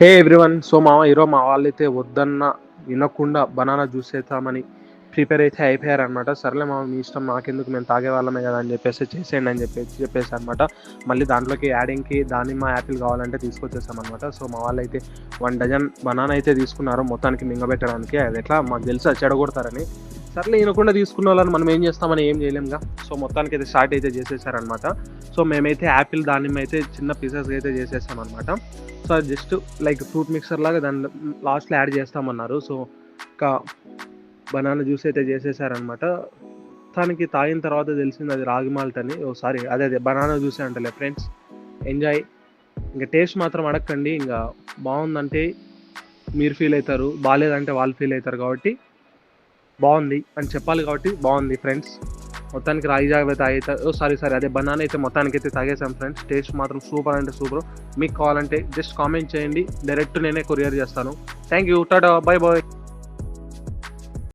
హే everyone. So ఈరోజు మా వాళ్ళైతే వద్దన్న వినకుండా బనానా జ్యూస్ చేద్దామని ప్రిపేర్ అయితే అయిపోయారనమాట. సర్లే మామ మీ ఇష్టం, నాకెందుకు, మేము తాగే వాళ్ళమే కదా అని చేసేయండి అని చెప్పేసి అనమాట. మళ్ళీ దాంట్లోకి యాడింగ్కి దానిమ్మ యాపిల్ కావాలంటే తీసుకొచ్చేసామన్నమాట. సో మా వాళ్ళు అయితే 1 డజన్ బనానా అయితే తీసుకున్నారు మొత్తానికి మింగబెట్టడానికి. అది ఎట్లా మాకు తెలుసు చెడగొడతారని. సర్లే వినకుండా తీసుకున్న వాళ్ళని మనం ఏం చేస్తామని ఏం చేయలేముగా. సో మొత్తానికి అయితే స్టార్ట్ అయితే చేసేసారనమాట. సో మేమైతే యాపిల్ దానిమ్మ అయితే చిన్న పీసెస్గా అయితే చేసేసామన్నమాట. సో అది జస్ట్ లైక్ ఫ్రూట్ మిక్సర్ లాగా దాని లాస్ట్లో యాడ్ చేస్తామన్నారు. సో ఇంకా బనానా జ్యూస్ అయితే చేసేసారనమాట. తనకి తాగిన తర్వాత తెలిసింది అది రాగి మాల్ట్ అని. సారీ, అదే బనానా జ్యూసే అంటలే ఫ్రెండ్స్. ఎంజాయ్. ఇంకా టేస్ట్ మాత్రం అడగండి. ఇంకా బాగుందంటే మీరు ఫీల్ అవుతారు, బాగాలేదంటే వాళ్ళు ఫీల్ అవుతారు. కాబట్టి బాగుంది అని చెప్పాలి, కాబట్టి బాగుంది ఫ్రెండ్స్. మొత్తానికి రాగి జావ తాగితే సారీ అదే బనానా అయితే మొత్తానికి అయితే తాగేసాం ఫ్రెండ్స్. టేస్ట్ మాత్రం సూపర్ అంటే సూపర్. మీకు కావాలంటే జస్ట్ కామెంట్ చేయండి, డైరెక్ట్ నేనే కొరియర్ చేస్తాను. Thank you, tata, bye bye.